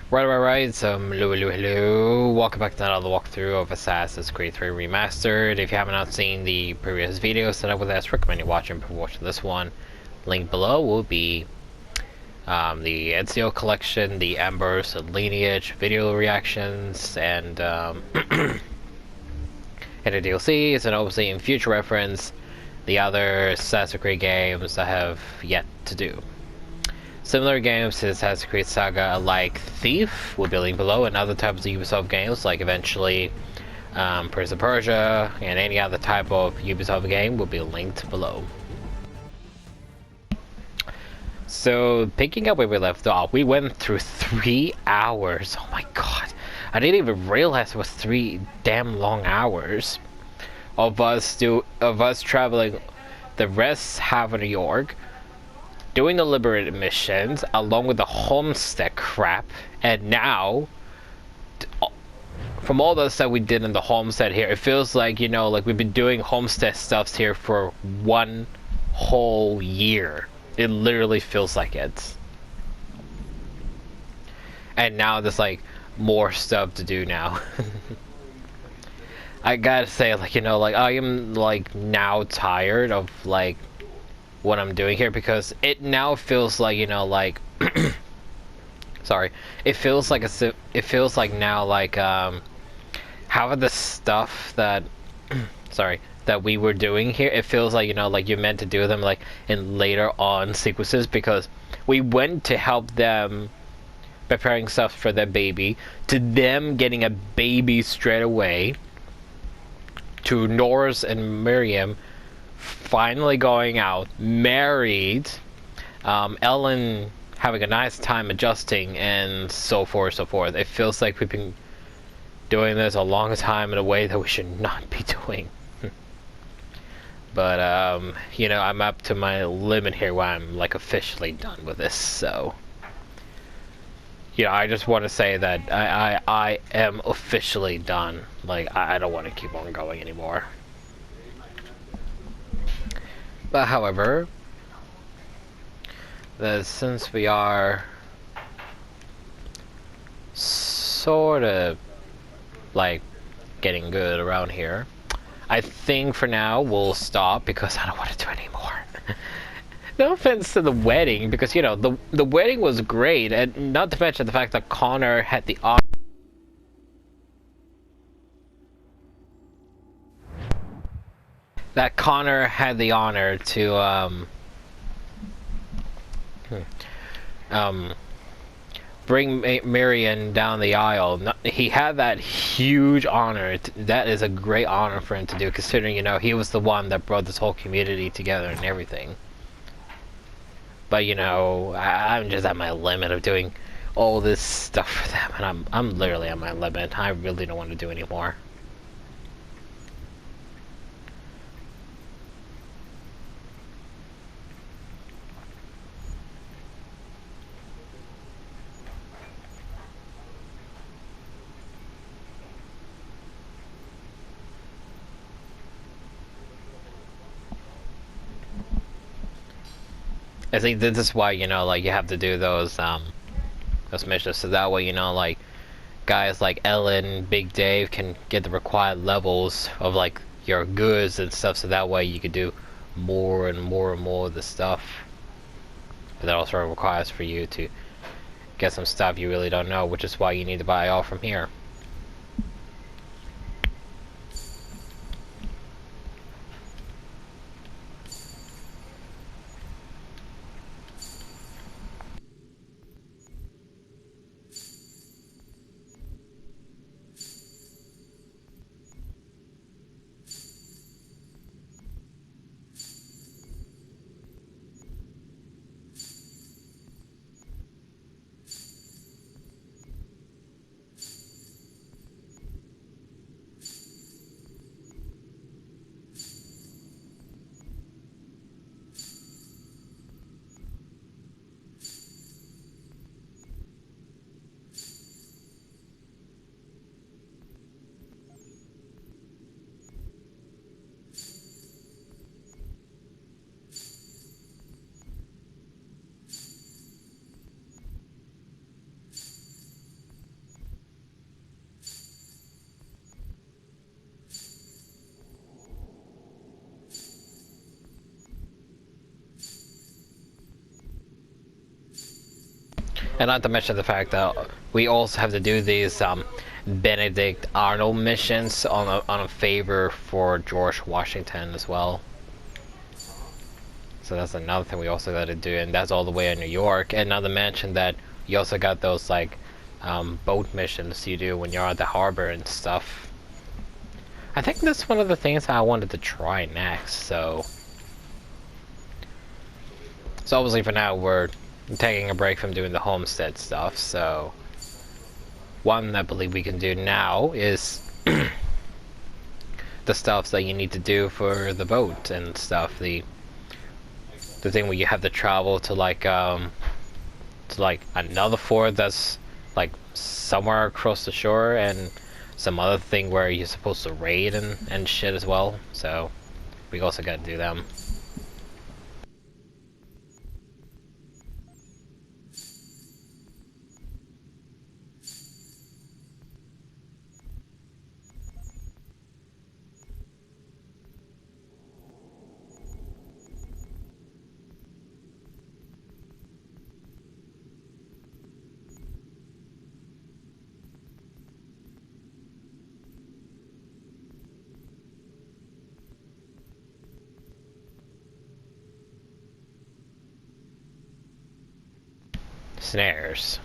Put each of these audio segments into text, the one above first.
Right, so hello. Welcome back to another walkthrough of Assassin's Creed 3 Remastered. If you haven't not seen the previous videos that I would recommend you watching before watching this one. Link below will be the Ezio collection, the Embers, the Lineage, video reactions, and and the DLCs, and obviously in future reference, the other Assassin's Creed games I have yet to do. Similar games to Assassin's Creed Saga like Thief will be linked below, and other types of Ubisoft games like eventually Prince of Persia and any other type of Ubisoft game will be linked below. So picking up where we left off, we went through 3 hours. Oh my god. I didn't even realize it was 3 damn long hours of us traveling the rest half of New York, doing the liberated missions along with the homestead crap, and now from all the stuff we did in the homestead here, it feels like, you know, like we've been doing homestead stuffs here for 1 whole year. It literally feels like it. And now there's like more stuff to do now. I gotta say, like, you know, like I am like now tired of like what I'm doing here, because it now feels like, you know, like sorry, it feels like now like how the stuff that sorry, that we were doing here, it feels like, you know, like you're meant to do them like in later on sequences, because we went to help them preparing stuff for their baby, to them getting a baby straight away, to Norris and Miriam finally going out, married, Ellen having a nice time adjusting, and so forth, so forth. It feels like we've been doing this a long time in a way that we should not be doing. But, you know, I'm up to my limit here where I'm, like, officially done with this, so... Yeah, I just want to say that I am officially done. Like, I don't want to keep on going anymore. But however, since we are sort of like getting good around here, I think for now we'll stop, because I don't want to do anymore. No offense to the wedding, because, you know, the wedding was great, and not to mention the fact that Connor had the honor to bring Marion down the aisle. He had that huge honor. That is a great honor for him to do, considering, you know, he was the one that brought this whole community together and everything. But, you know, I'm just at my limit of doing all this stuff for them, and I'm literally at my limit. I really don't want to do anymore. I think this is why, you know, like, you have to do those missions, so that way, you know, like, guys like Ellen, Big Dave can get the required levels of, like, your goods and stuff, so that way you could do more and more and more of the stuff. But that also requires for you to get some stuff you really don't know, which is why you need to buy all from here. And not to mention the fact that we also have to do these Benedict Arnold missions on a favor for George Washington as well. So that's another thing we also got to do, and that's all the way in New York. And not to mention that you also got those like boat missions you do when you're at the harbor and stuff. I think that's one of the things I wanted to try next. So obviously for now we're taking a break from doing the homestead stuff. So one I believe we can do now is the stuff that you need to do for the boat and stuff. The thing where you have to travel to like another fort that's like somewhere across the shore, and some other thing where you're supposed to raid and shit as well. So we also gotta do them. Snares.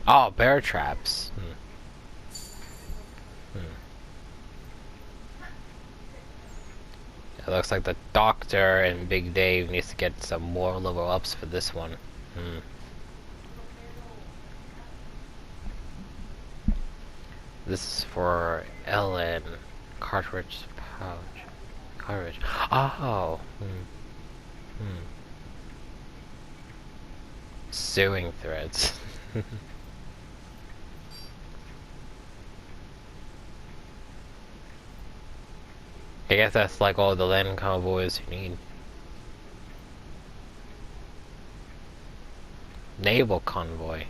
Oh, bear traps. It looks like the Doctor and Big Dave needs to get some more level ups for this one. This is for Ellen. Cartridge pouch. Cartridge. Oh. Sewing threads. I guess that's like all the land convoys you need. Naval convoy.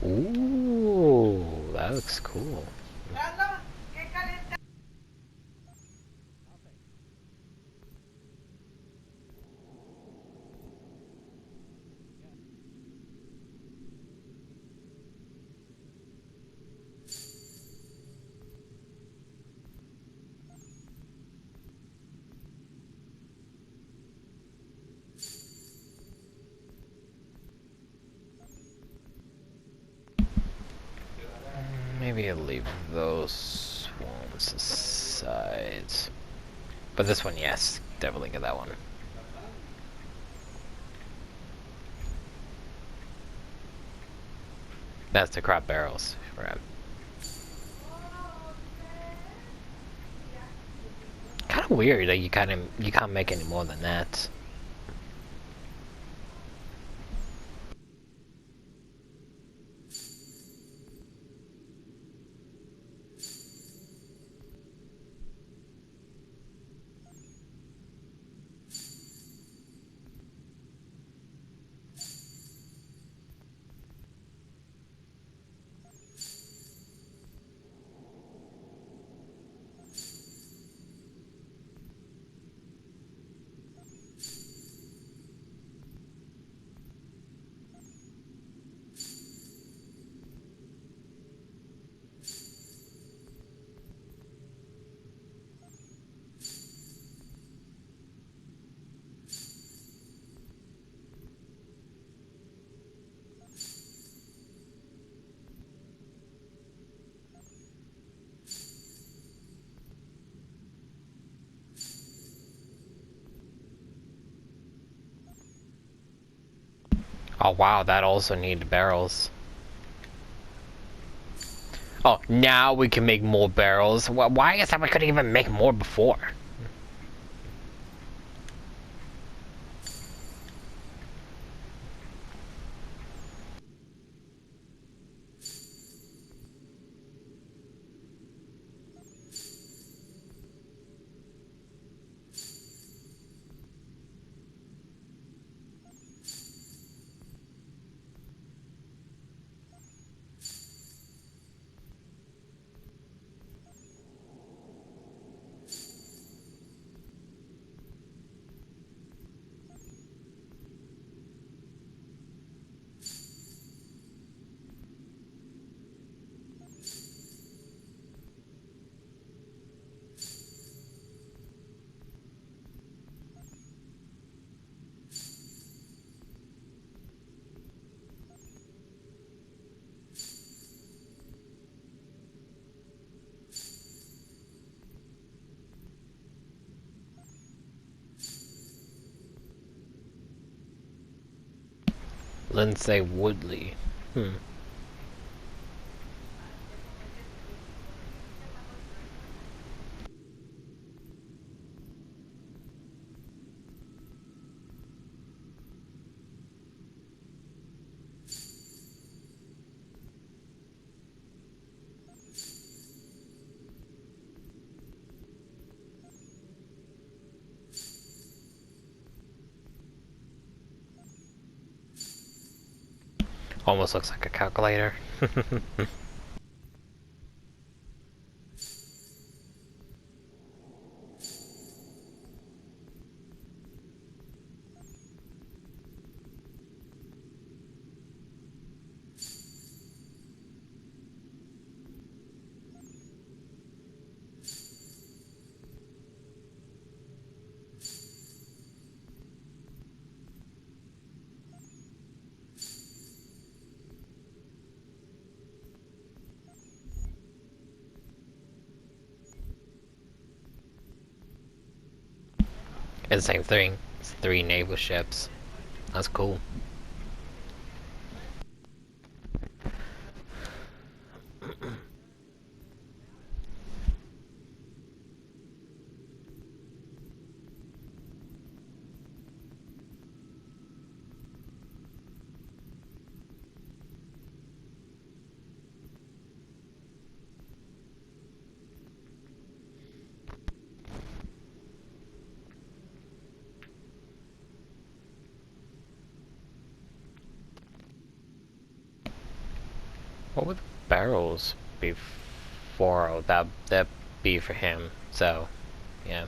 Ooh, that looks cool. Maybe I'll leave those ones aside. But this one, yes, definitely get that one. That's the crop barrels. Right. Kind of weird that you can't make any more than that. Oh wow, that also needed barrels. Oh, now we can make more barrels. Why is that we couldn't even make more before? Lindsay Woodley. Hmm. Almost looks like a calculator. It's the same thing. It's 3 naval ships. That's cool. What would the barrels be for? That be for him. So, yeah.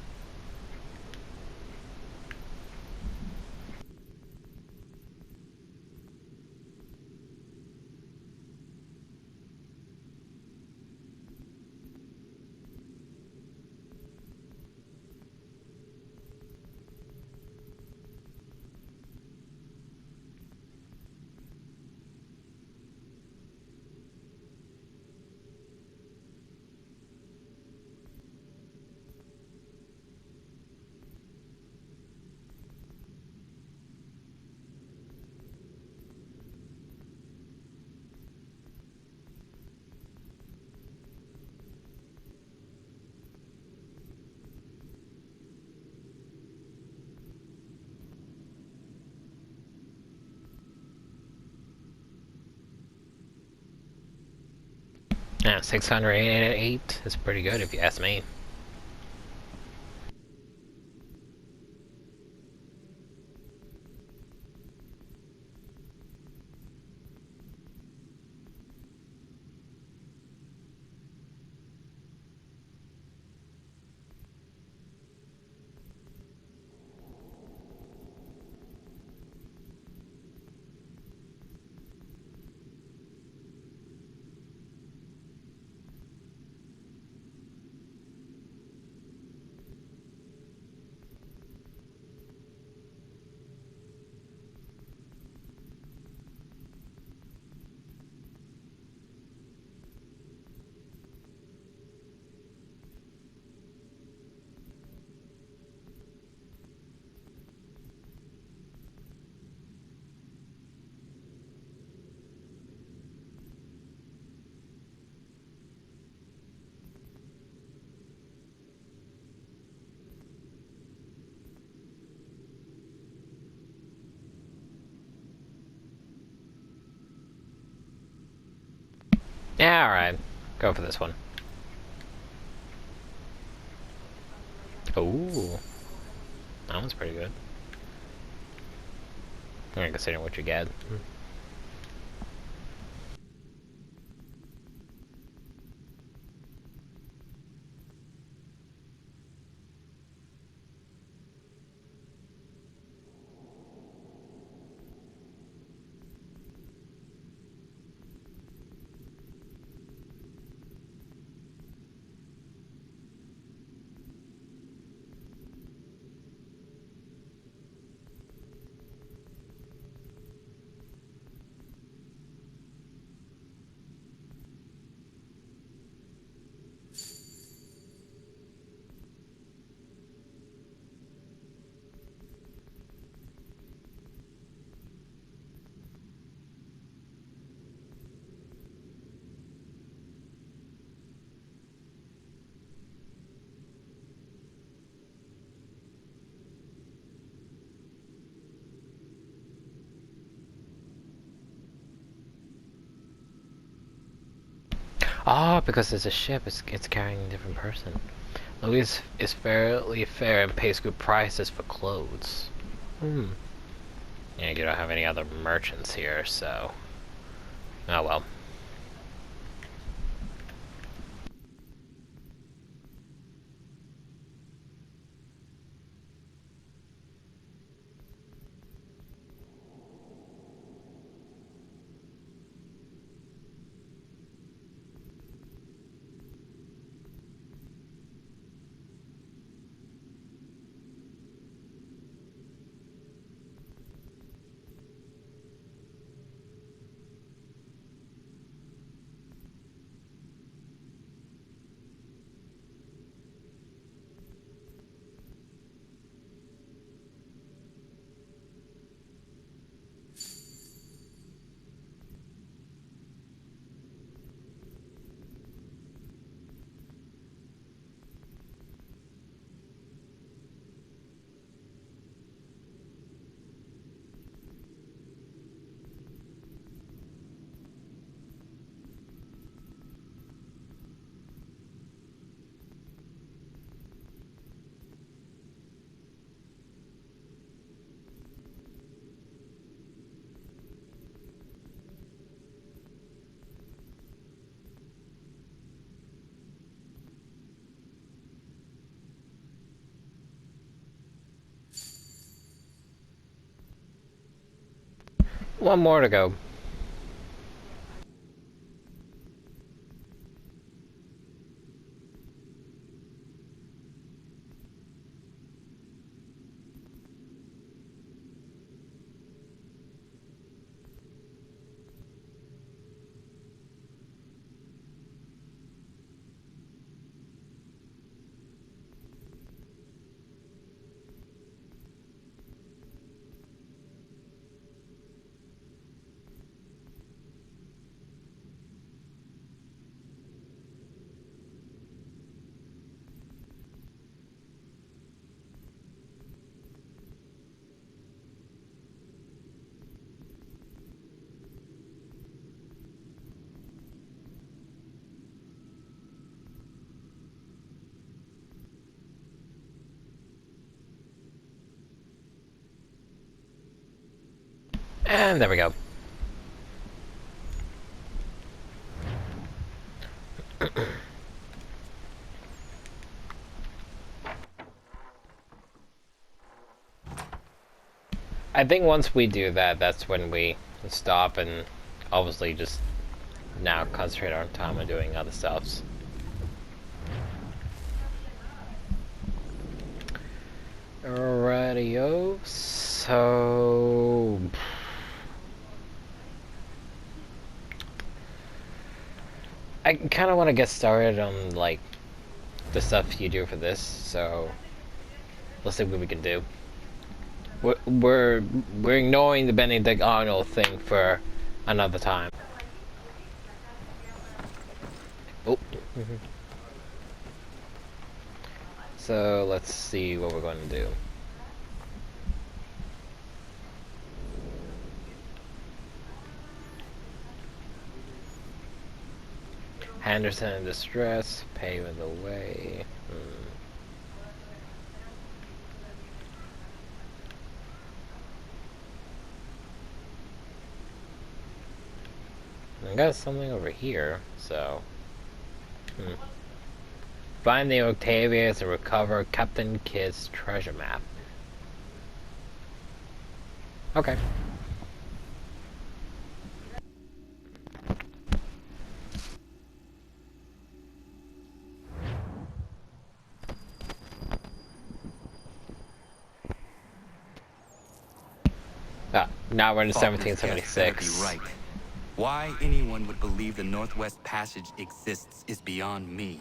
Yeah, 608 is pretty good if you ask me. Yeah, alright. Go for this one. Ooh. That one's pretty good. I'm gonna consider what you get. Ah, because it's a ship, it's carrying a different person. Louis is fairly fair and pays good prices for clothes. Hmm. Yeah, you don't have any other merchants here, so... Oh well. One more to go. And there we go. I think once we do that, that's when we stop and obviously just now concentrate our time on doing other stuffs. Alrighty-o, so... I kind of want to get started on, like, the stuff you do for this, so... Let's see what we can do. We're ignoring the Benedict Arnold thing for another time. Oh. So let's see what we're going to do. Henderson in distress, pay with away. I got something over here, so... Find the Octavius and recover Captain Kidd's treasure map. Okay. Now we're in 1776. Right. Why anyone would believe the Northwest Passage exists is beyond me.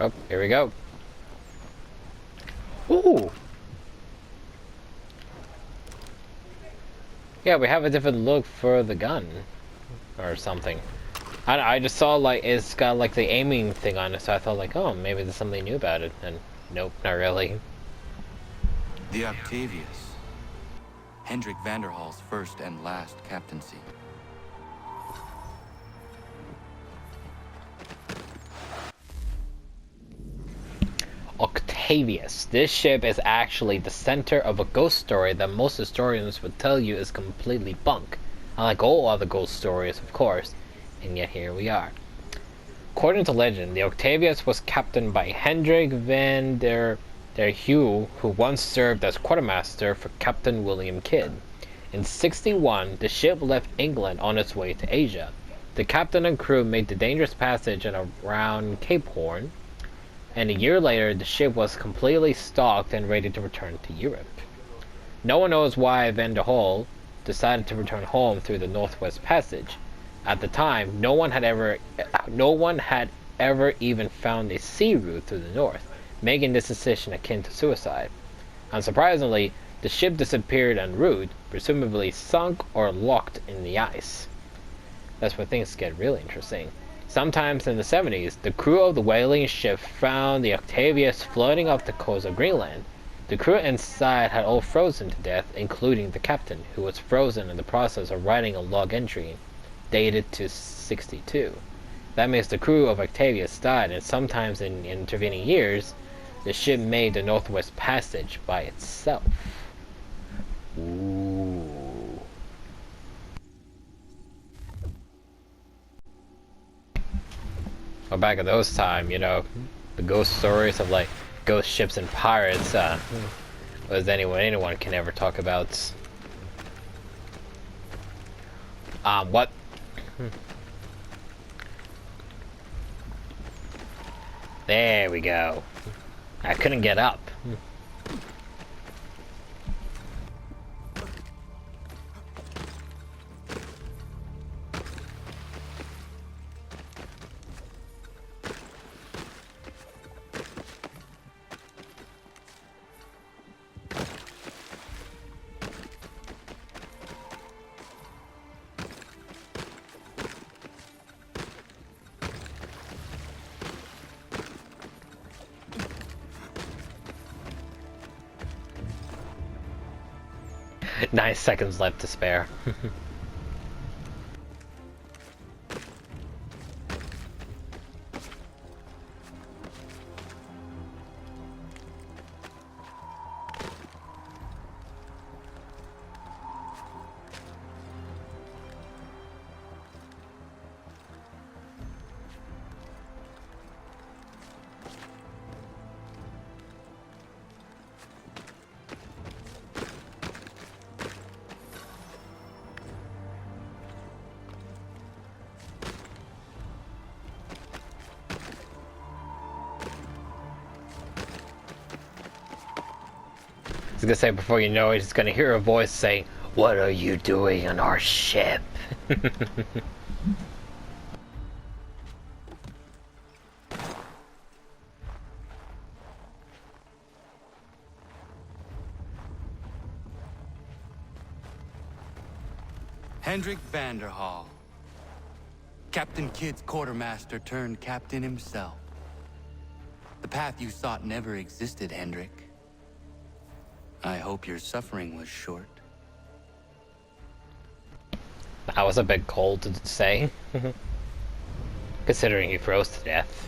Oh, here we go. Ooh! Yeah, we have a different look for the gun. Or something. I just saw, like, it's got, like, the aiming thing on it, so I thought, like, oh, maybe there's something new about it. And nope, not really. The Octavius. Hendrik Vanderhall's first and last captaincy. Octavius. This ship is actually the center of a ghost story that most historians would tell you is completely bunk. Unlike all other ghost stories, of course. And yet here we are. According to legend, the Octavius was captained by Hendrik van der Heeuw, who once served as quartermaster for Captain William Kidd. In 61, the ship left England on its way to Asia. The captain and crew made the dangerous passage around Cape Horn, and a year later the ship was completely stocked and ready to return to Europe. No one knows why Van der Heeuw decided to return home through the Northwest Passage. At the time, no one had ever even found a sea route through the north, making this decision akin to suicide. Unsurprisingly, the ship disappeared en route, presumably sunk or locked in the ice. That's where things get really interesting. Sometimes in the 70s, the crew of the whaling ship found the Octavius floating off the coast of Greenland. The crew inside had all frozen to death, including the captain, who was frozen in the process of writing a log entry dated to 62. That means the crew of Octavius died, and sometimes in intervening years, the ship made the Northwest Passage by itself. Ooh. Well, back at those times, you know, the ghost stories of, like, ghost ships and pirates, was anyone can ever talk about. What? There we go. I couldn't get up. Nine seconds left to spare. I was gonna say, before you know it, he's gonna hear a voice saying, "What are you doing on our ship?" Hendrik Vanderhall. Captain Kidd's quartermaster turned captain himself. The path you sought never existed, Hendrik. I hope your suffering was short. That was a bit cold to say, considering he froze to death.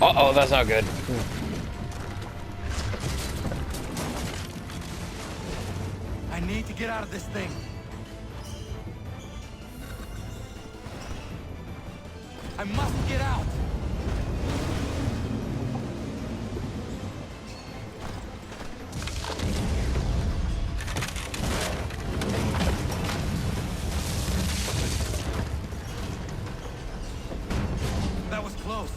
Uh-oh, that's not good. I need to get out of this thing. I must get out. That was close.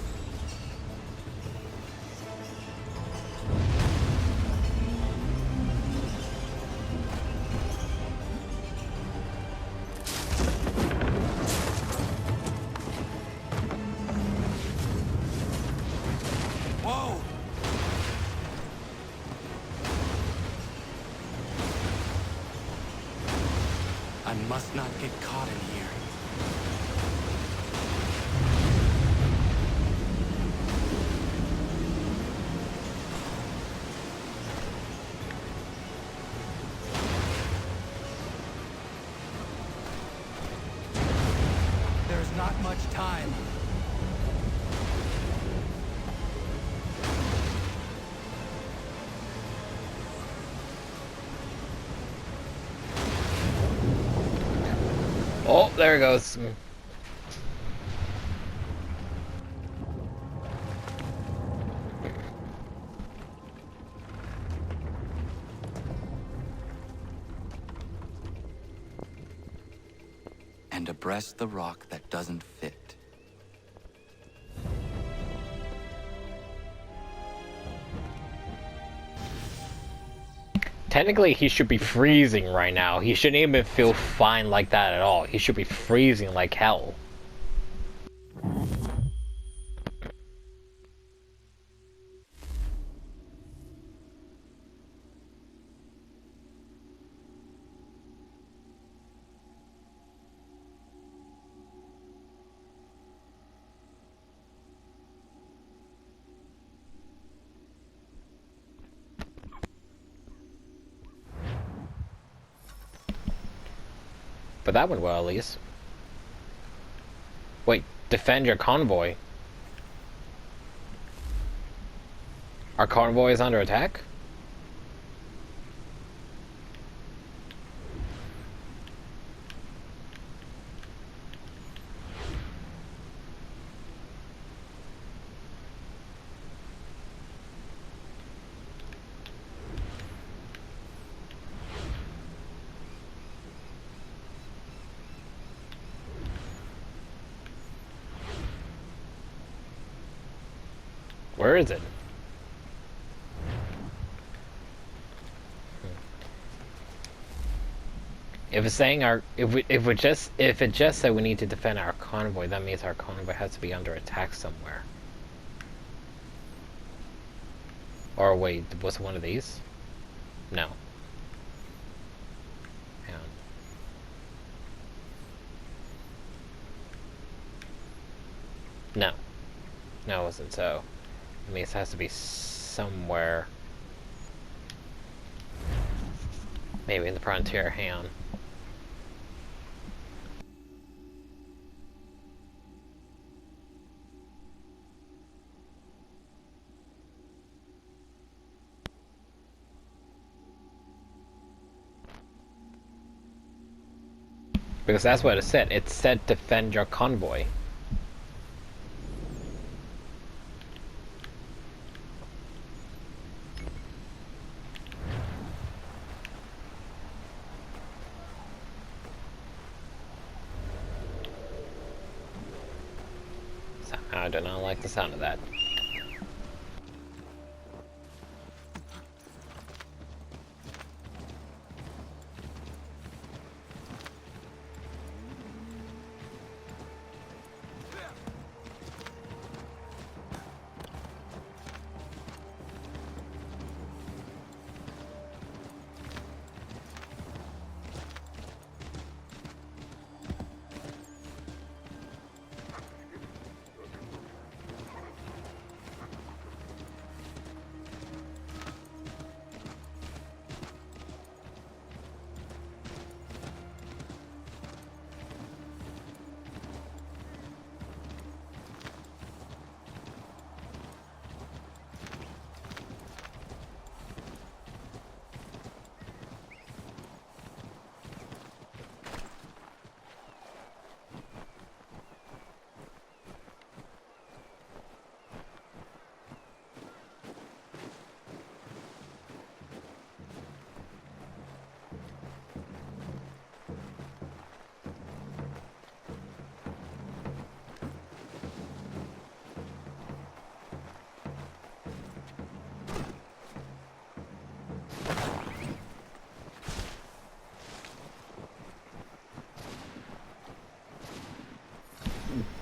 must not get caught in here. There's not much time. Oh, there it goes. And abreast the rock that doesn't fit. Technically, he should be freezing right now. He shouldn't even feel fine like that at all. He should be freezing like hell. But that went well, at least. Wait, defend your convoy? Our convoy is under attack? Where is it? If it's saying if it just said we need to defend our convoy, that means our convoy has to be under attack somewhere. Or wait, was it one of these? No. Hang on. No. No, it wasn't so. It means it has to be somewhere. Maybe in the frontier. Hang on. Because that's what it said. It said defend your convoy. I do not like the sound of that.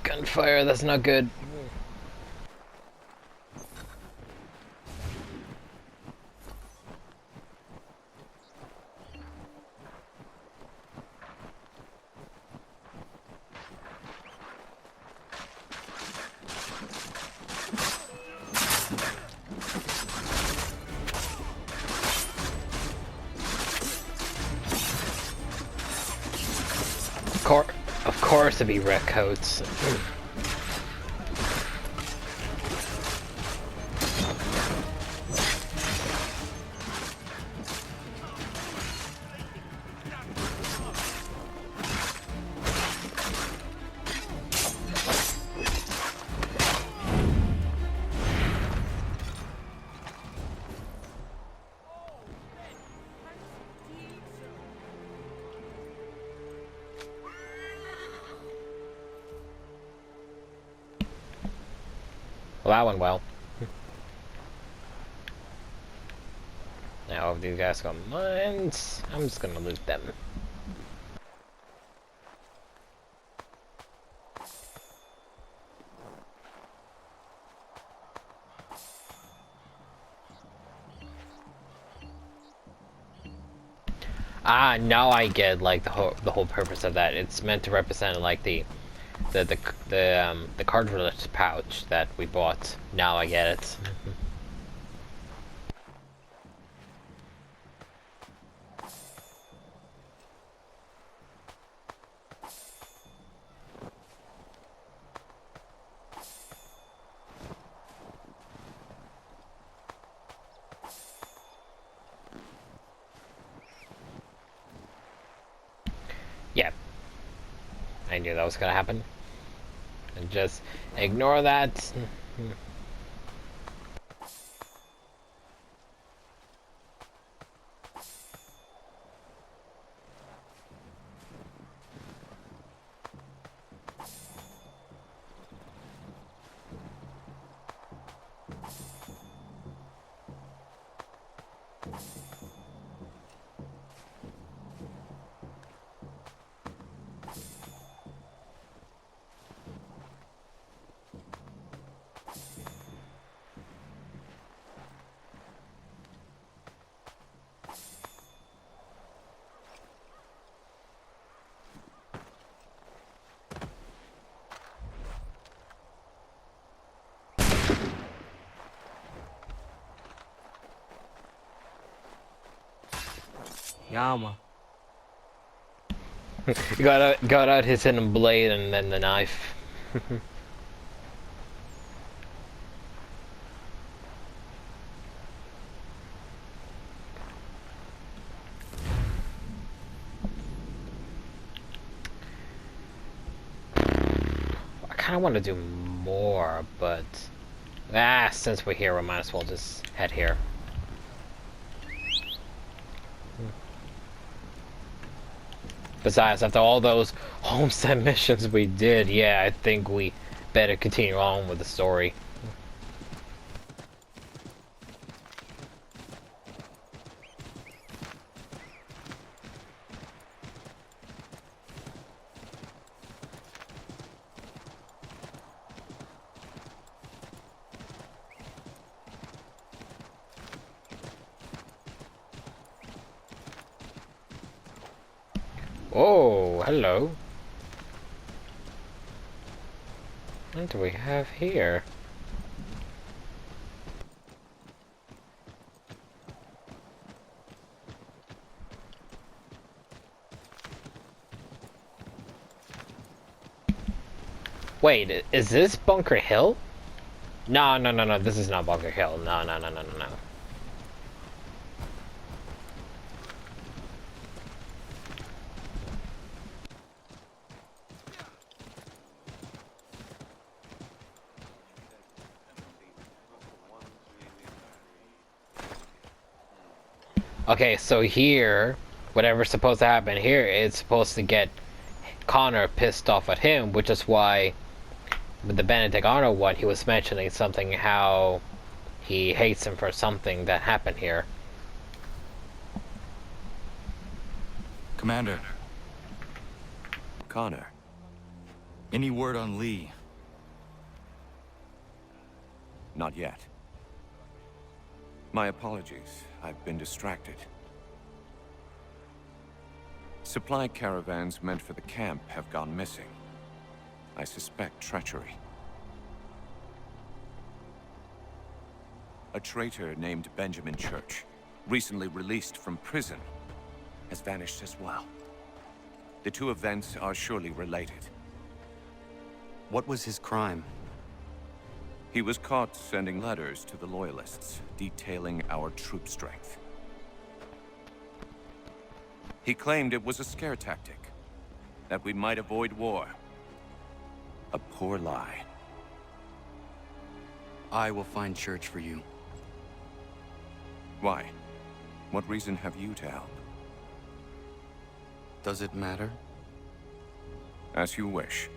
Gunfire, that's not good. deserves to be red coats. Well, that went well. Now, if these guys got mines, I'm just gonna loot them. Ah, now I get like the whole purpose of that. It's meant to represent like the cartridge pouch that we bought. Now I get it. Yeah, I knew that was gonna happen. And just ignore that. Yama. got out his hidden blade and then the knife. I kind of want to do more, but since we're here, we might as well just head here. Besides, after all those homestead missions we did, yeah, I think we better continue on with the story. Oh, hello. What do we have here? Wait, is this Bunker Hill? No, no, no, no, this is not Bunker Hill. No, no, no, no, no, no. Okay, so here, whatever's supposed to happen here, it's supposed to get Connor pissed off at him, which is why with the Benedict Arnold one, he was mentioning something how he hates him for something that happened here. Commander, Connor. any word on Lee? Not yet. My apologies. I've been distracted. Supply caravans meant for the camp have gone missing. I suspect treachery. A traitor named Benjamin Church, recently released from prison, has vanished as well. The two events are surely related. What was his crime? He was caught sending letters to the Loyalists, detailing our troop strength. He claimed it was a scare tactic, that we might avoid war. A poor lie. I will find Church for you. Why? What reason have you to help? Does it matter? As you wish.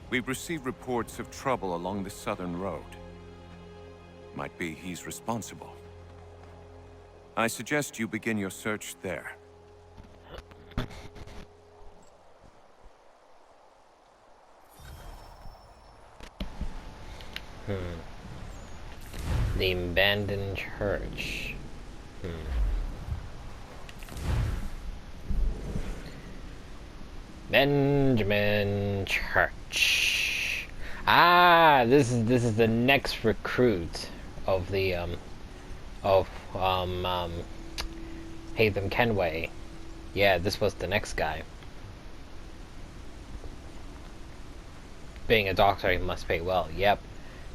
We've received reports of trouble along the southern road. Might be he's responsible. I suggest you begin your search there. The abandoned church. Benjamin Church. Ah, this is the next recruit of the Haytham Kenway. Yeah, this was the next guy. Being a doctor, he must pay well. Yep,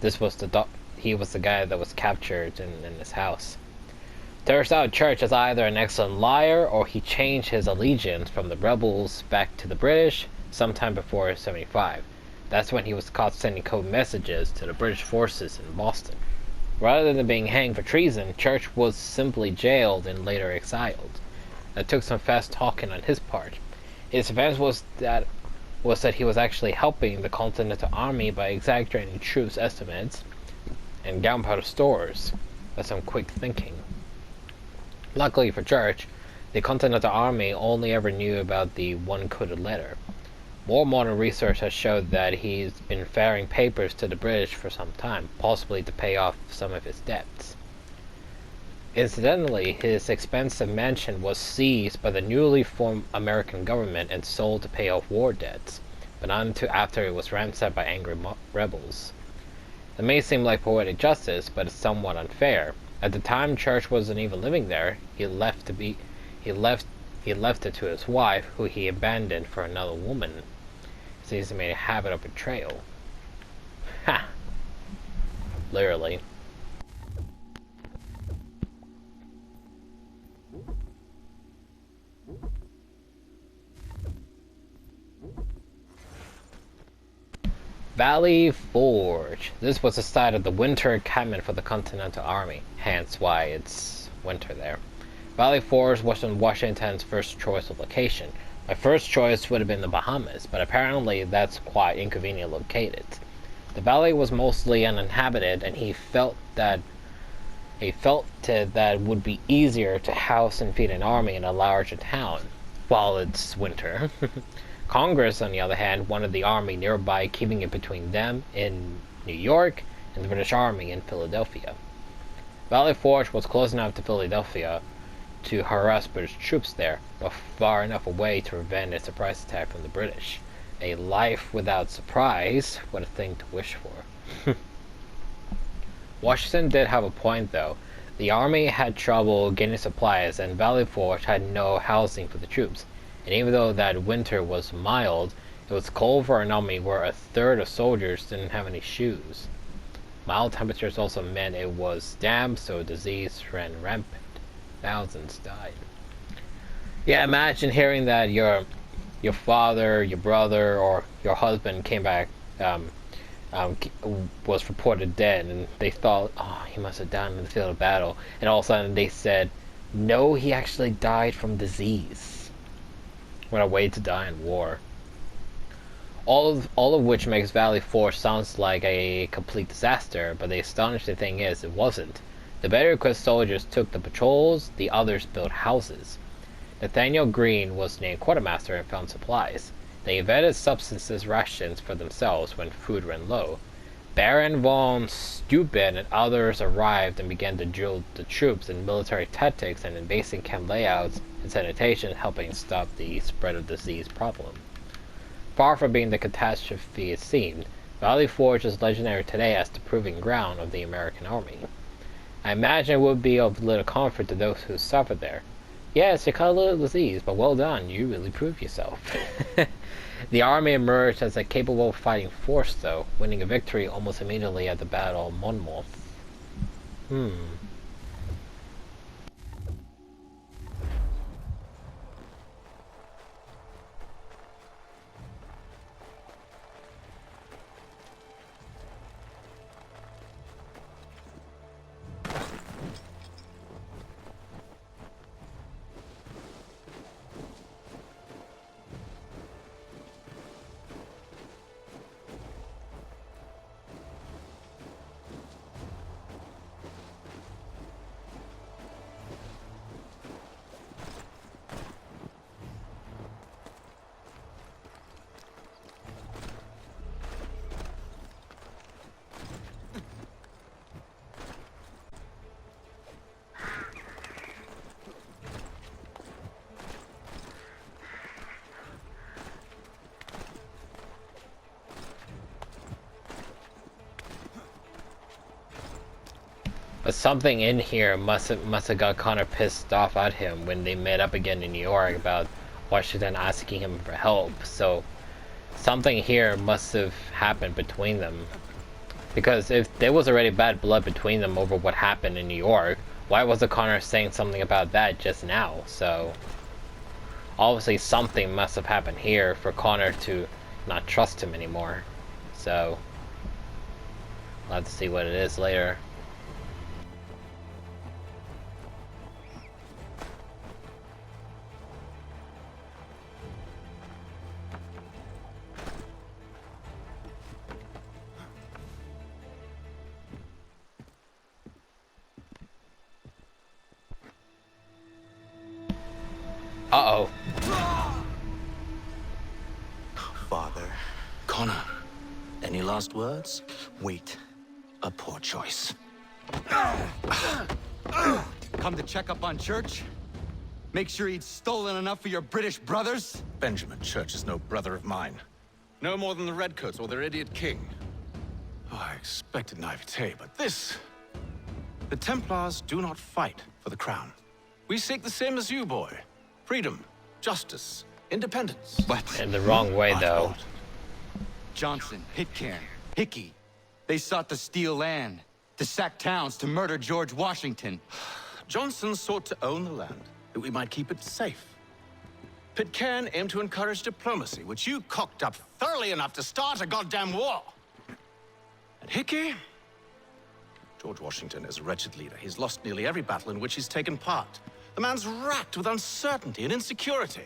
this was he was the guy that was captured in his house. Turns out Church is either an excellent liar or he changed his allegiance from the rebels back to the British sometime before 75. That's when he was caught sending code messages to the British forces in Boston. Rather than being hanged for treason, Church was simply jailed and later exiled. That took some fast talking on his part. His defense was that he was actually helping the Continental Army by exaggerating troops' estimates and gunpowder stores. That's some quick thinking. Luckily for Church, the Continental Army only ever knew about the one coded letter. More modern research has showed that he's been ferrying papers to the British for some time, possibly to pay off some of his debts. Incidentally, his expensive mansion was seized by the newly formed American government and sold to pay off war debts, but not until after it was ransacked by angry rebels. It may seem like poetic justice, but it's somewhat unfair. At the time Church wasn't even living there, he left it to his wife, who he abandoned for another woman. Seems to made a habit of betrayal. Ha! Literally. Valley Forge. This was the site of the winter encampment for the Continental Army, hence why it's winter there. Valley Forge wasn't Washington's first choice of location. My first choice would have been the Bahamas, but apparently that's quite inconveniently located. The valley was mostly uninhabited, and he felt that it would be easier to house and feed an army in a larger town while it's winter. Congress, on the other hand, wanted the army nearby, keeping it between them in New York and the British Army in Philadelphia. Valley Forge was close enough to Philadelphia to harass British troops there, but far enough away to prevent a surprise attack from the British. A life without surprise, what a thing to wish for. Washington did have a point though. The army had trouble getting supplies, and Valley Forge had no housing for the troops. And even though that winter was mild, it was cold for an army where a third of soldiers didn't have any shoes. Mild temperatures also meant it was damp, so disease ran rampant. Thousands died. Yeah, imagine hearing that your father, your brother, or your husband came back, was reported dead, and they thought, oh, he must have died in the field of battle. And all of a sudden they said, no, he actually died from disease. What a way to die in war. All of which makes Valley Forge sounds like a complete disaster, but the astonishing thing is, it wasn't. The better equipped soldiers took the patrols, the others built houses. Nathaniel Greene was named quartermaster and found supplies. They invented substances rations for themselves when food ran low. Baron von Steuben and others arrived and began to drill the troops in military tactics and in basic camp layouts and sanitation, helping stop the spread of disease problem. Far from being the catastrophe it seemed, Valley Forge is legendary today as the proving ground of the American Army. I imagine it would be of little comfort to those who suffered there. Yes, you caught a little disease, but well done, you really proved yourself. The army emerged as a capable fighting force, though, winning a victory almost immediately at the Battle of Monmouth. But something in here must have got Connor pissed off at him when they met up again in New York about Washington asking him for help. So something here must have happened between them. Because if there was already bad blood between them over what happened in New York, why wasn't Connor saying something about that just now? So obviously something must have happened here for Connor to not trust him anymore. So we'll have to see what it is later. Uh-oh. Father. Connor, Any last words? Wait. A poor choice. come to check up on Church? Make sure he'd stolen enough for your British brothers? Benjamin Church is no brother of mine. No more than the Redcoats or their idiot king. Oh, I expected naivete, but this... The Templars do not fight for the crown. We seek the same as you, boy. Freedom, justice, independence. But In the wrong way, though. Johnson, Pitcairn, Hickey, they sought to steal land, to sack towns, to murder George Washington. Johnson sought to own the land, that we might keep it safe. Pitcairn aimed to encourage diplomacy, which you cocked up thoroughly enough to start a goddamn war. And Hickey? George Washington is a wretched leader. He's lost nearly every battle in which he's taken part. The man's racked with uncertainty and insecurity.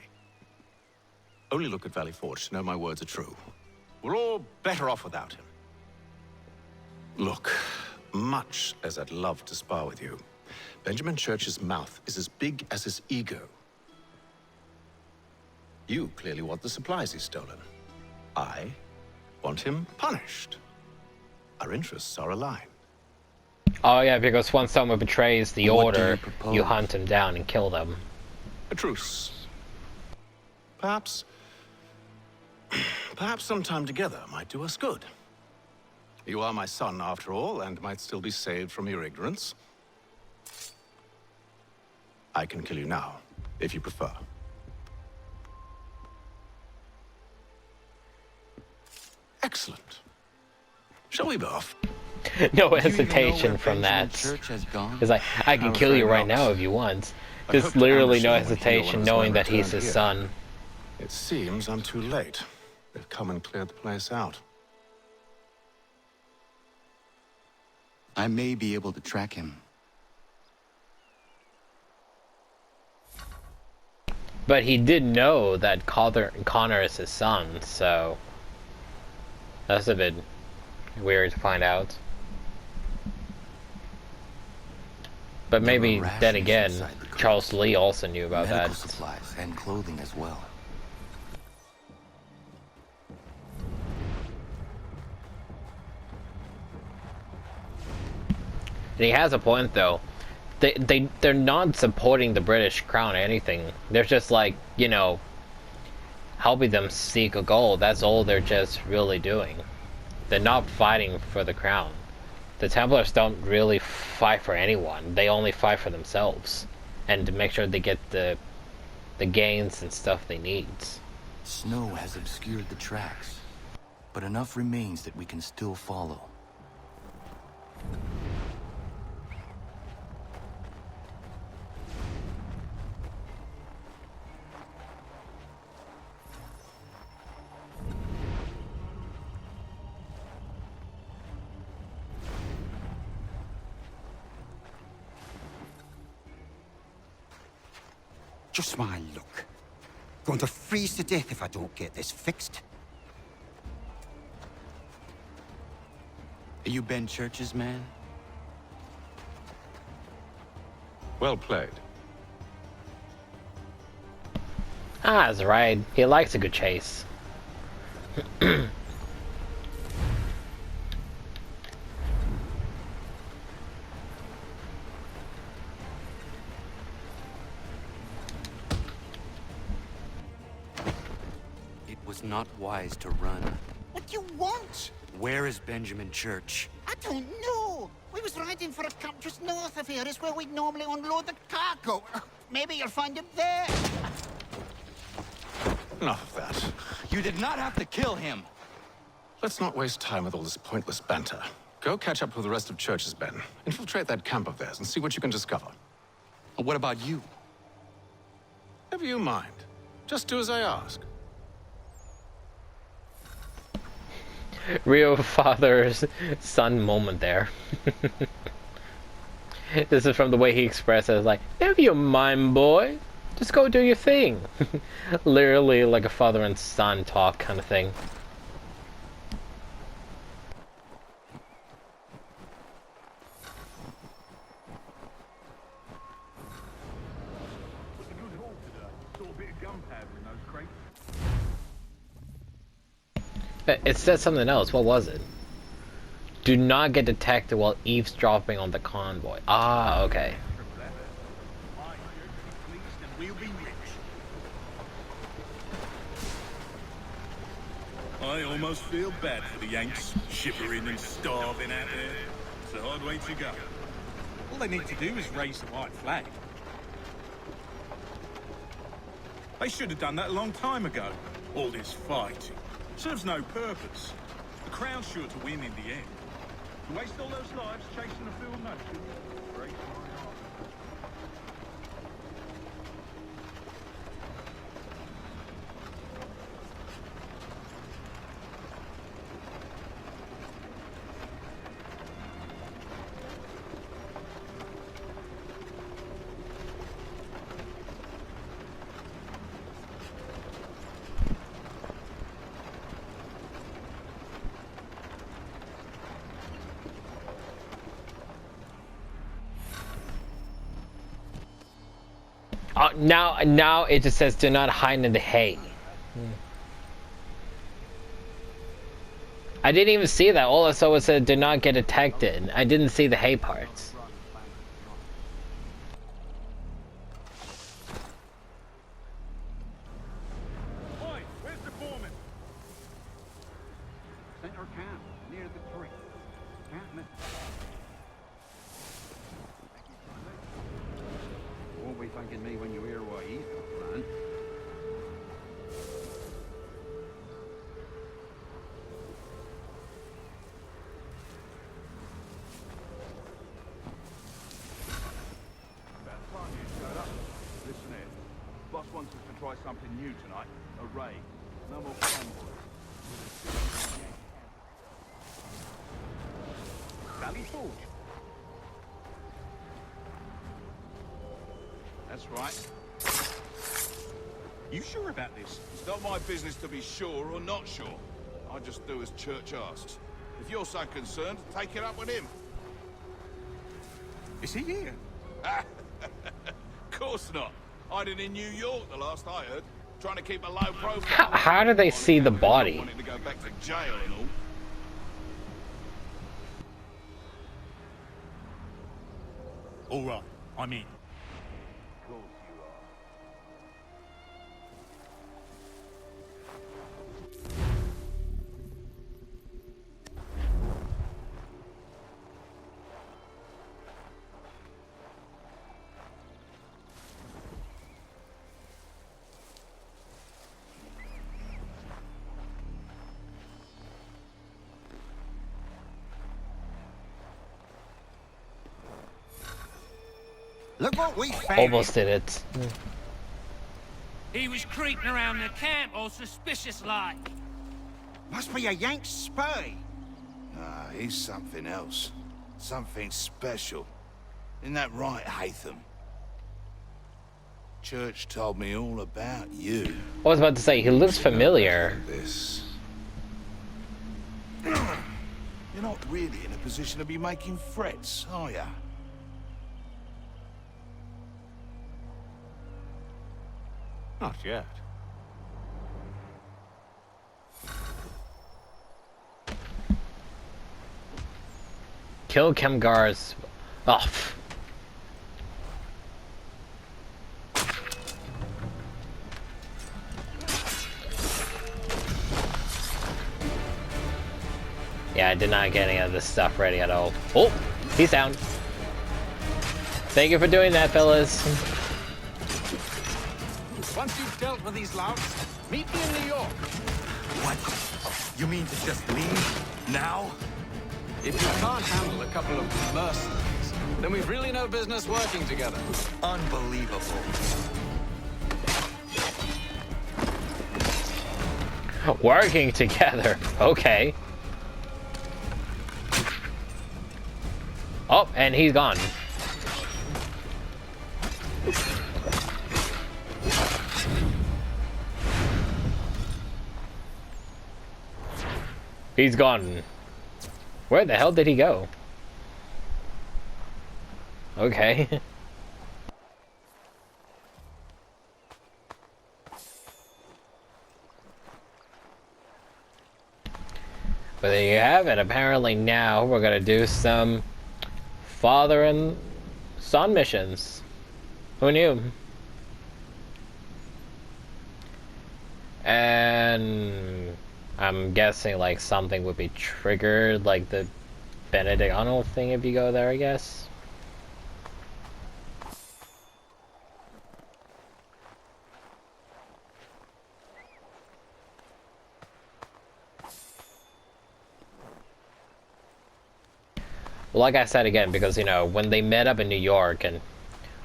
Only look at Valley Forge to know my words are true. We're all better off without him. Look, much as I'd love to spar with you, Benjamin Church's mouth is as big as his ego. You clearly want the supplies he's stolen. I want him punished. Our interests are aligned. Oh yeah, because once someone betrays the What do you order, propose? you hunt them down and kill them. A truce. Perhaps some time together might do us good. You are my son, after all, and might still be saved from your ignorance. I can kill you now, if you prefer. Excellent. Shall we be off? No Do you even know hesitation where from Benjamin that. Church has gone? It's like, I can I'm kill you afraid right not. now if you want. I There's hope to literally no Anderson would heal hesitation when knowing his that men he's his return son. It seems I'm too late. They've come and cleared the place out. I may be able to track him. But he did know that Connor is his son, so that's a bit weird to find out. But maybe There were then rations again, inside the crates. Charles Lee also knew about Medical that. supplies and clothing as well. And he has a point though. They're not supporting the British crown or anything. They're just like, you know, helping them seek a goal. That's all they're just really doing. They're not fighting for the crown. The Templars don't really fight for anyone. They only fight for themselves and to make sure they get the gains and stuff they need. Snow has obscured the tracks, but enough remains that we can still follow. Just my luck. Going to freeze to death if I don't get this fixed. Are you Ben Church's man? Well played. Ah, that's right. He likes a good chase. It was not wise to run. What do you want? Where is Benjamin Church? I don't know. We was riding for a camp just north of here. Is where we'd normally unload the cargo. Maybe you'll find him there. Enough of that. You did not have to kill him. Let's not waste time with all this pointless banter. Go catch up with the rest of Church's men. Infiltrate that camp of theirs and see what you can discover. And what about you? Never you mind. Just do as I ask. Real father-son moment there. This is from the way he expressed it, like, never you mind, boy. Just go do your thing. Literally like a father and son talk kind of thing. It said something else. What was it? Do not get detected while eavesdropping on the convoy. Ah, okay. I almost feel bad for the Yanks, shivering and starving out there. It's a hard way to go. All they need to do is raise the white flag. They should have done that a long time ago. All this fighting serves no purpose. The Crown's sure to win in the end. To waste all those lives chasing a field notion breaks my heart. Now it just says do not hide in the hay. I didn't even see that. All I saw was said do not get detected. I didn't see the hay parts. Oi, where's the foreman? Center camp, near the tree. Can't miss. Won't be thanking me when you hear why he's got planned. About time you showed up. Listen here. Boss wants us to try something new tonight. A raid. No more convoys. Valley Forge. That's right. You sure about this? It's not my business to be sure or not sure. I just do as Church asks. If you're so concerned, take it up with him. Is he here? Of course not. Hiding in New York, the last I heard. Trying to keep a low profile. How do they see the body? Wanting to go back to jail and all. All right, I'm in. Look what we found. Almost did it. He was creeping around the camp all suspicious like. Must be a Yank spy. Nah, he's something else. Something special. Isn't that right, Hatham? Church told me all about you. I was about to say, he looks familiar. This. You're not really in a position to be making threats, are ya? Not yet. Kill Kemgar's off. Yeah, I did not get any of this stuff ready at all. Oh, he's down. Thank you for doing that, fellas. Once you've dealt with these louts, meet me in New York. What? You mean to just leave? Now? If you can't handle a couple of mercenaries, then we've really no business working together. Unbelievable. Working together. Okay. Oh, and he's gone. He's gone. Where the hell did he go? Okay. But there you have it. Apparently now we're gonna do some father and son missions. Who knew? And I'm guessing like something would be triggered, like the Benedict Arnold thing if you go there, I guess. Well, like I said again, because, you know, when they met up in New York and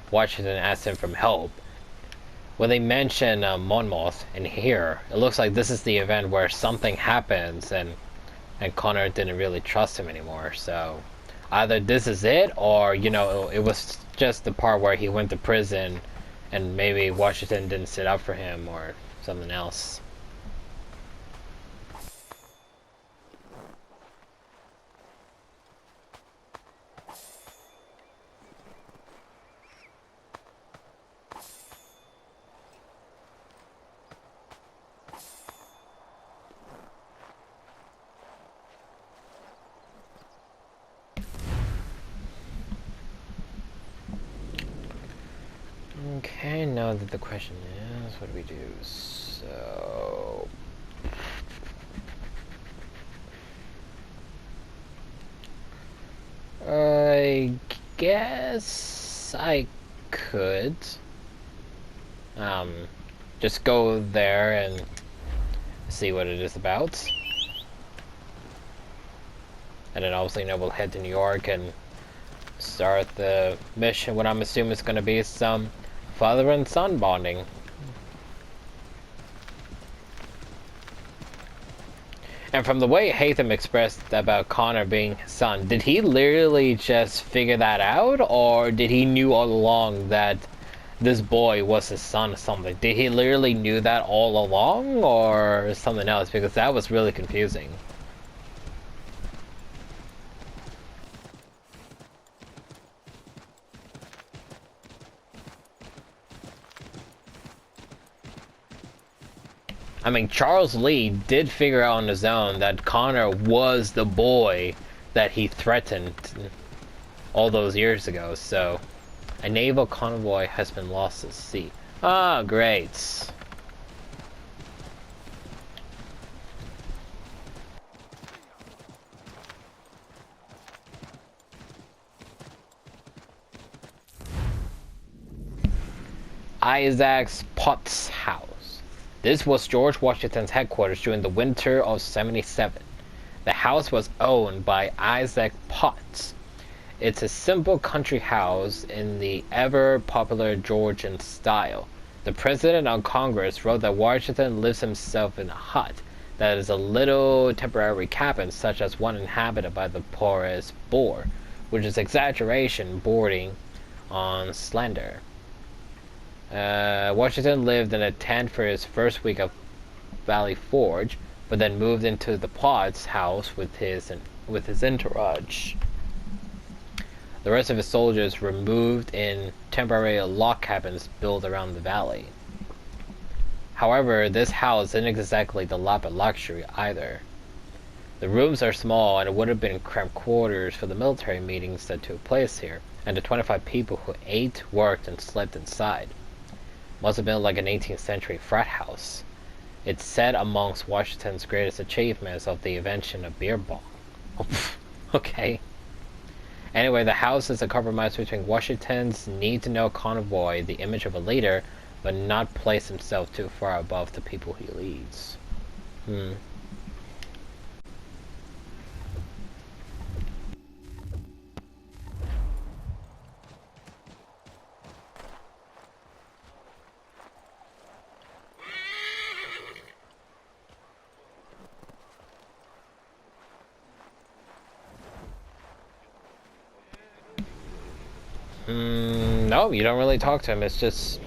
Washington asked him for help, when they mention Monmouth in here, it looks like this is the event where something happens and Connor didn't really trust him anymore. So either this is it, or, you know, it was just the part where he went to prison and maybe Washington didn't sit up for him or something else. Okay, now that the question is, what do we do? So... I guess I could just go there and see what it is about. And then obviously, you know, we'll head to New York and start the mission, what I'm assuming is going to be some father and son bonding. And from the way Hatham expressed about Connor being his son, did he literally just figure that out, or did he knew all along that this boy was his son or something? Did he literally knew that all along, or something else? Because that was really confusing. I mean, Charles Lee did figure out on his own that Connor was the boy that he threatened all those years ago, so a naval convoy has been lost at sea. Ah, great. Isaac Potts House. This was George Washington's headquarters during the winter of '77. The house was owned by Isaac Potts, It's a simple country house in the ever-popular Georgian style. The president on Congress wrote that Washington lives himself in a hut that is a little temporary cabin, such as one inhabited by the poorest boor, which is exaggeration bordering on slander. Washington lived in a tent for his first week of Valley Forge, but then moved into the Potts house with his entourage. The rest of his soldiers were moved in temporary log cabins built around the valley. However, this house isn't exactly the lap of luxury either. The rooms are small and it would have been cramped quarters for the military meetings that took place here, and the 25 people who ate, worked, and slept inside. Must have been like an 18th century frat house. It's said amongst Washington's greatest achievements of the invention of beer bong. Okay. Anyway, the house is a compromise between Washington's need-to-know convoy, the image of a leader, but not place himself too far above the people he leads. No, you don't really talk to him. It's just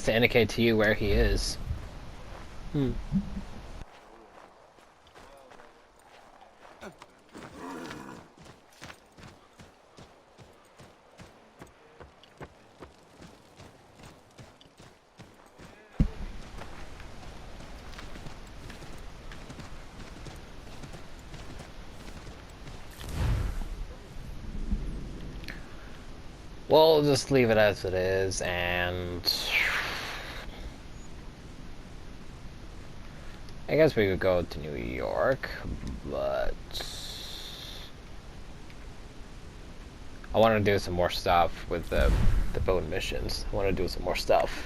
to indicate to you where he is. We'll just leave it as it is, and I guess we could go to New York, but I want to do some more stuff with the boat missions. I want to do some more stuff.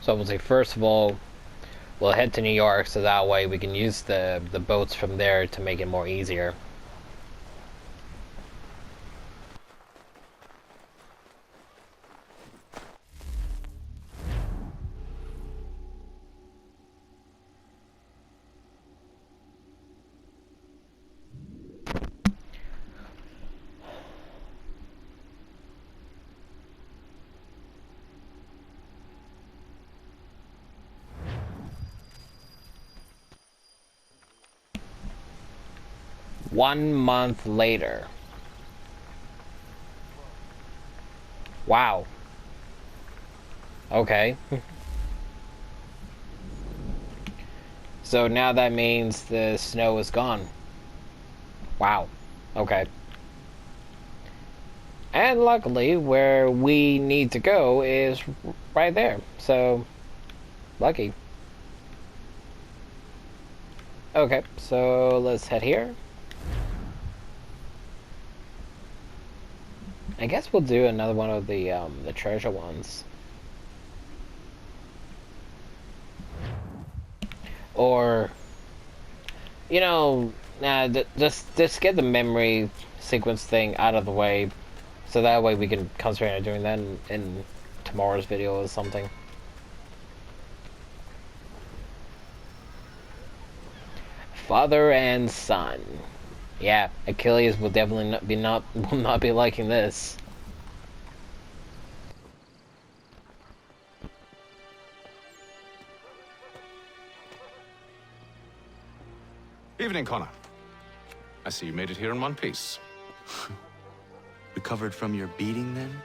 So we'll say first of all, we'll head to New York so that way we can use the boats from there to make it more easier. One month later. Wow. Okay. So now that means the snow is gone. Wow. Okay. And luckily, where we need to go is right there. So, lucky. Okay, so let's head here. I guess we'll do another one of the treasure ones. Or, you know, just get the memory sequence thing out of the way, so that way we can concentrate on doing that in tomorrow's video or something. Father and son. Yeah, Achilles will definitely will not be liking this. Evening, Connor. I see you made it here in one piece. Recovered from your beating, then?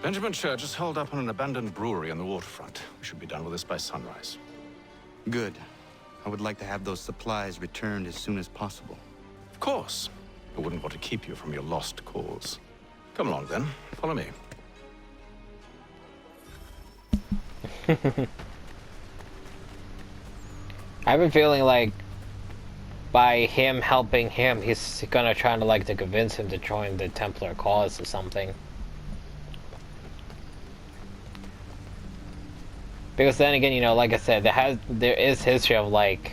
Benjamin Church is holed up on an abandoned brewery on the waterfront. We should be done with this by sunrise. Good. I would like to have those supplies returned as soon as possible. Of course. I wouldn't want to keep you from your lost cause. Come along, then. Follow me. I have a feeling like by him helping him, he's gonna try to like to convince him to join the Templar cause or something. Because then again, you know, like I said, there is history of like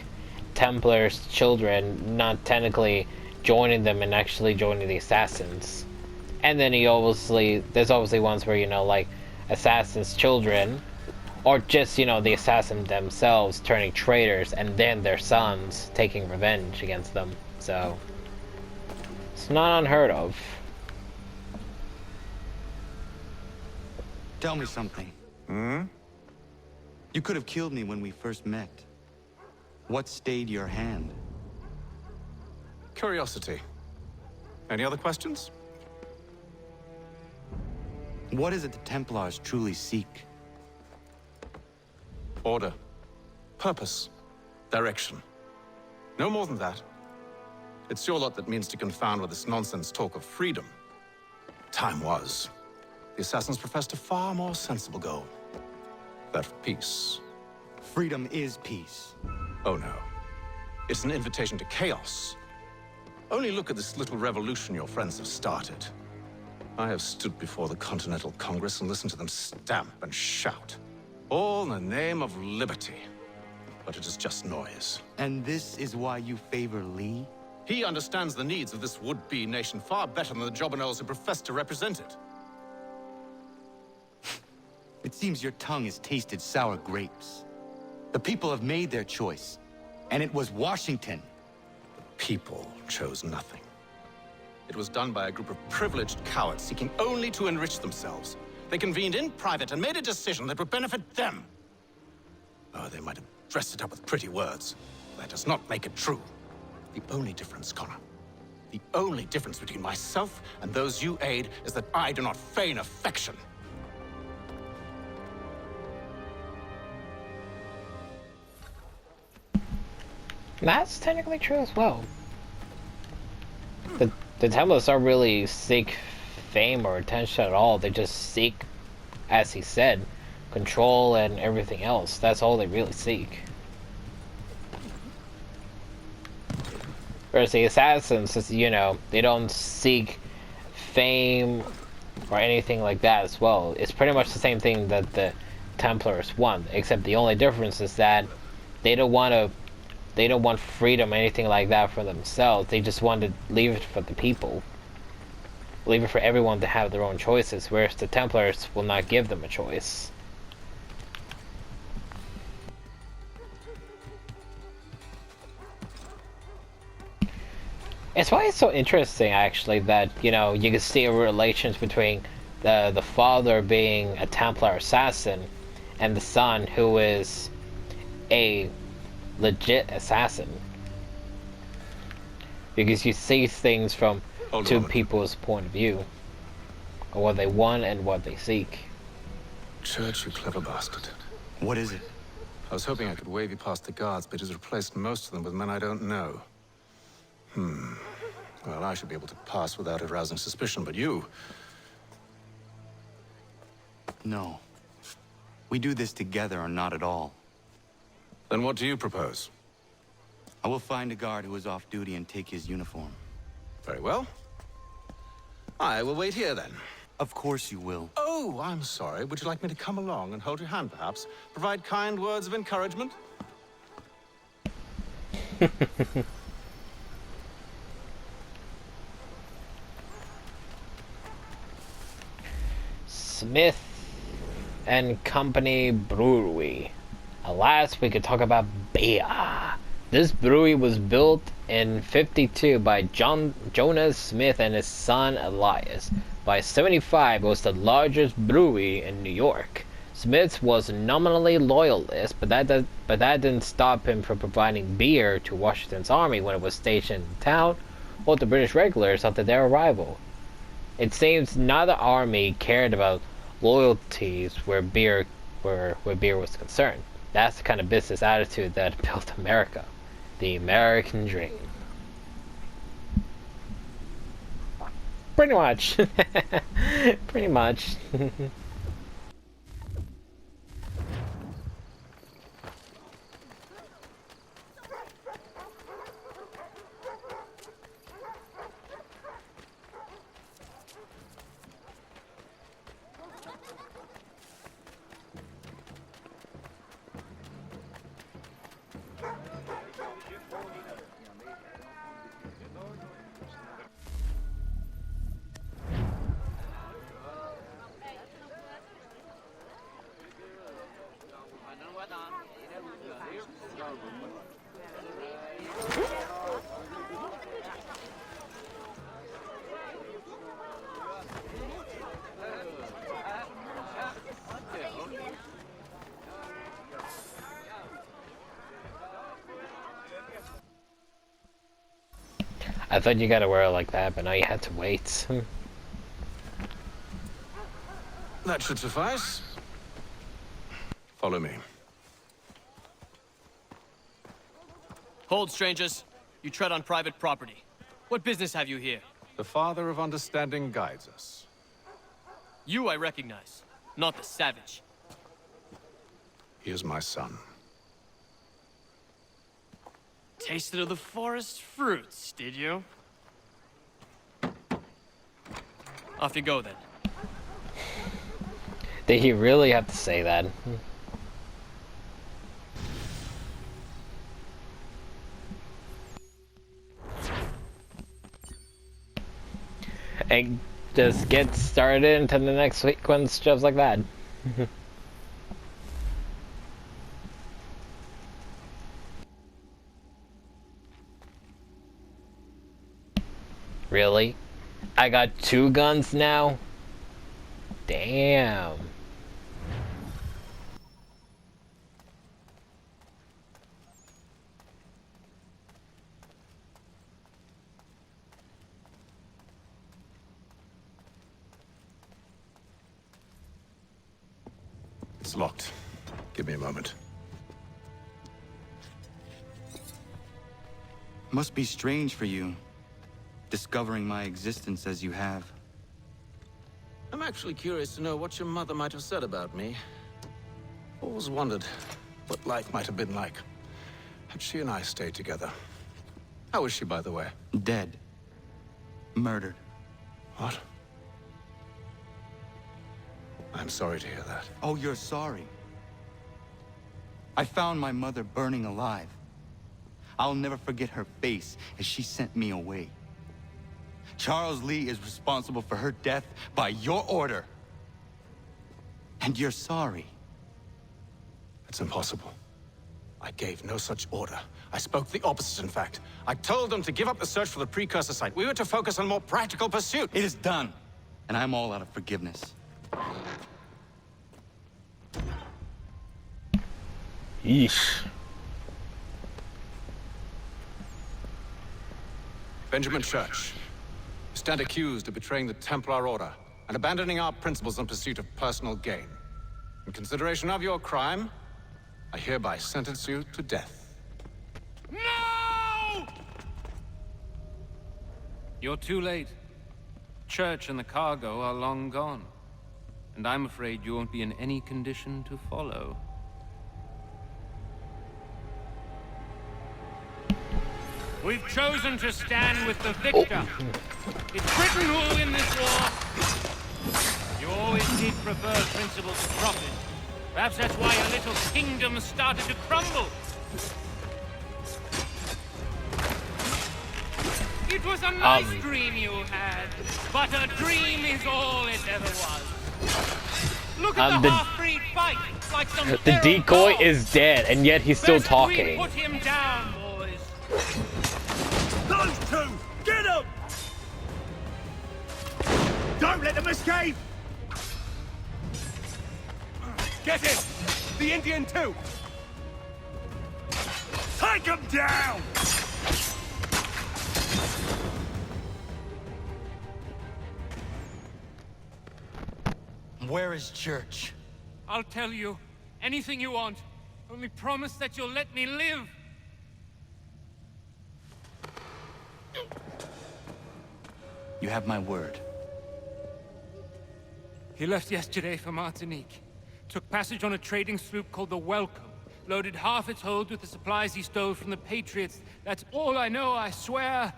Templars children not technically joining them and actually joining the assassins. And then there's obviously ones where, you know, like assassins children, or just, you know, the assassin themselves turning traitors and then their sons taking revenge against them. So it's not unheard of. Tell me something. Hmm? You could have killed me when we first met. What stayed your hand? Curiosity. Any other questions? What is it the Templars truly seek? Order. Purpose. Direction. No more than that. It's your lot that means to confound with this nonsense talk of freedom. Time was. The assassins professed a far more sensible goal. That of peace. Freedom is peace. Oh no. It's an invitation to chaos. Only look at this little revolution your friends have started. I have stood before the Continental Congress and listened to them stamp and shout. All in the name of liberty. But it is just noise. And this is why you favor Lee? He understands the needs of this would-be nation far better than the jobberknolls who profess to represent it. It seems your tongue has tasted sour grapes. The people have made their choice, and it was Washington. The people chose nothing. It was done by a group of privileged cowards seeking only to enrich themselves. They convened in private and made a decision that would benefit them. Oh, they might have dressed it up with pretty words. That does not make it true. The only difference, Connor, the only difference between myself and those you aid is that I do not feign affection. That's technically true as well. The Templars don't really seek fame or attention at all. They just seek, as he said, control and everything else. That's all they really seek. Whereas the assassins, you know, they don't seek fame or anything like that as well. It's pretty much the same thing that the Templars want, except the only difference is that they don't want freedom or anything like that for themselves. They just want to leave it for the people. Leave it for everyone to have their own choices, whereas the Templars will not give them a choice. It's why it's so interesting, actually, that, you know, you can see relations between the father being a Templar assassin and the son who is a legit assassin. Because you see things from two people's point of view. Or what they want and what they seek. Church, you clever bastard. What is it? I was hoping I could wave you past the guards, but he's replaced most of them with men I don't know. Well, I should be able to pass without arousing suspicion, but you... No. We do this together or not at all. Then what do you propose? I will find a guard who is off duty and take his uniform. Very well. I will wait here, then. Of course you will. Oh, I'm sorry. Would you like me to come along and hold your hand, perhaps? Provide kind words of encouragement? Smith and Company Brewery. Last we could talk about beer. This brewery was built in '52 by Jonas Smith and his son Elias. By '75, it was the largest brewery in New York. Smith was nominally loyalist, but that didn't stop him from providing beer to Washington's army when it was stationed in town, or the British regulars after their arrival. It seems neither army cared about loyalties where beer was concerned. That's the kind of business attitude that built America. The American dream. Pretty much. Pretty much. I thought you gotta wear it like that, but now you had to wait. That should suffice. Follow me. Hold, strangers. You tread on private property. What business have you here? The Father of Understanding guides us. You I recognize, not the savage. He is my son. Tasted of the forest fruits, did you? Off you go, then. Did he really have to say that? And just get started into the next sequence just like that. Really? I got 2 guns now? Damn. It's locked. Give me a moment. Must be strange for you, discovering my existence as you have. I'm actually curious to know what your mother might have said about me. Always wondered what life might have been like had she and I stayed together. How is she, by the way? Dead. Murdered. What? I'm sorry to hear that. Oh, you're sorry. I found my mother burning alive. I'll never forget her face as she sent me away. Charles Lee is responsible for her death by your order. And you're sorry. It's impossible. I gave no such order. I spoke the opposite, in fact. I told them to give up the search for the precursor site. We were to focus on more practical pursuit. It is done, and I'm all out of forgiveness. Yeesh. Benjamin Church, you stand accused of betraying the Templar Order and abandoning our principles in pursuit of personal gain. In consideration of your crime, I hereby sentence you to death. No! You're too late. Church and the cargo are long gone. And I'm afraid you won't be in any condition to follow. We've chosen to stand with the victor. It's Britain who will win this war. You always did prefer principle to profit. Perhaps that's why your little kingdom started to crumble. It was a nice dream you had, but a dream is all it ever was. Look at the half-breed fight, like some The decoy is dead, and yet he's still talking. Put him down, boys. Those two! Get them! Don't let them escape! Get him! The Indian too! Take him down! Where is Church? I'll tell you anything you want. Only promise that you'll let me live. You have my word. He left yesterday for Martinique. Took passage on a trading sloop called the Welcome. Loaded half its hold with the supplies he stole from the Patriots. That's all I know, I swear.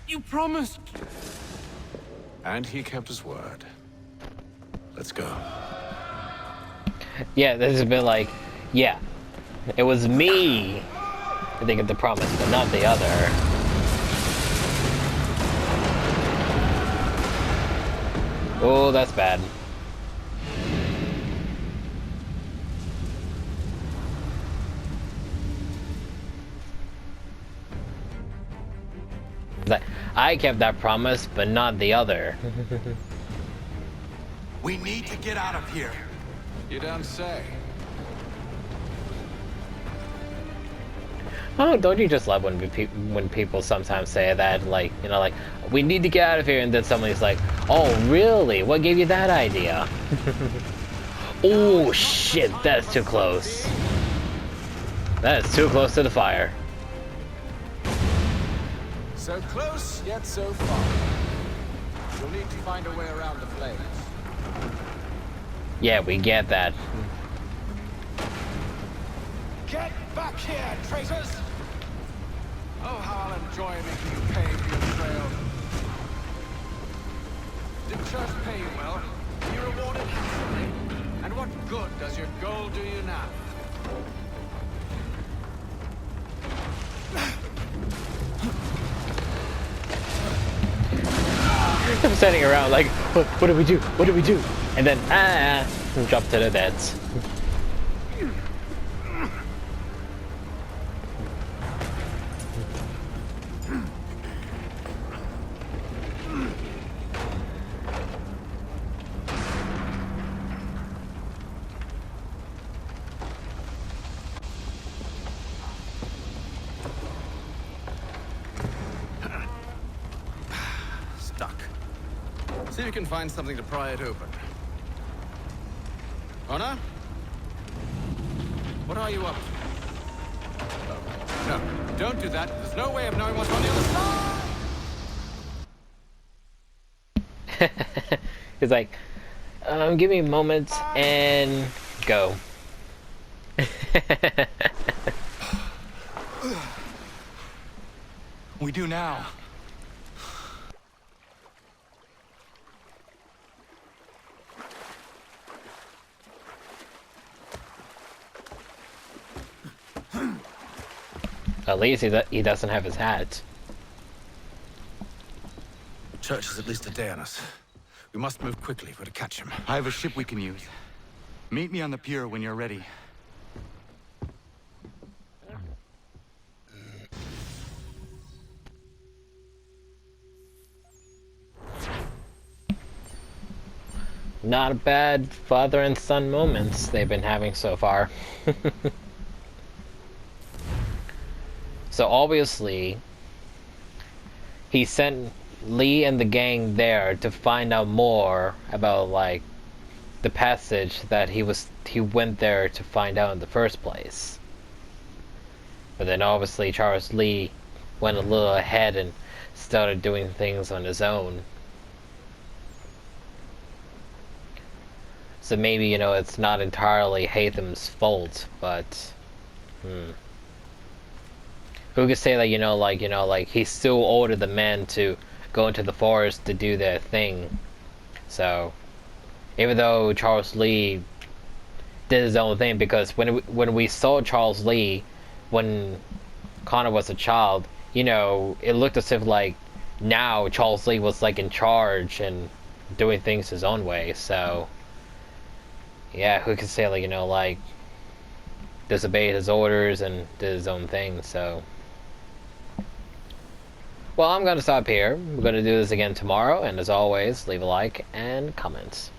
You promised. And he kept his word. Let's go. Yeah, this is a bit like, yeah, it was me that they get the promise, but not the other. Oh, that's bad. Like, I kept that promise, but not the other. We need to get out of here. You don't say. Oh, don't you just love when people sometimes say that, like, you know, like, we need to get out of here, and then somebody's like, oh, really? What gave you that idea? Oh, shit, that's too close. That is too close to the fire. So close, yet so far. You'll need to find a way around the flames. Yeah, we get that. Get back here, traitors! Oh, how I'll enjoy making you pay for your betrayal. Did church pay you well? Are you rewarded handsomely? And what good does your gold do you now? I'm standing around like, what do we do? What do we do? And then, drop to the deads. Stuck. See if you can find something to pry it open. Honor? What are you up to? Oh, no, don't do that. There's no way of knowing what's on the other side! He's like, give me a moment and go. We do now. At least he doesn't have his hat. Church is at least a day on us. We must move quickly if we're to catch him. I have a ship we can use. Meet me on the pier when you're ready. Not a bad father and son moments they've been having so far. So obviously, he sent Lee and the gang there to find out more about, like, the passage that he went there to find out in the first place. But then obviously Charles Lee went a little ahead and started doing things on his own. So maybe, you know, it's not entirely Hatham's fault, but who could say that, you know, like he still ordered the men to go into the forest to do their thing. So even though Charles Lee did his own thing, because when we saw Charles Lee when Connor was a child, you know, it looked as if like now Charles Lee was like in charge and doing things his own way. So yeah, who could say, like, you know, like disobeyed his orders and did his own thing. So well, I'm gonna stop here. We're gonna do this again tomorrow, and as always, leave a like and comment.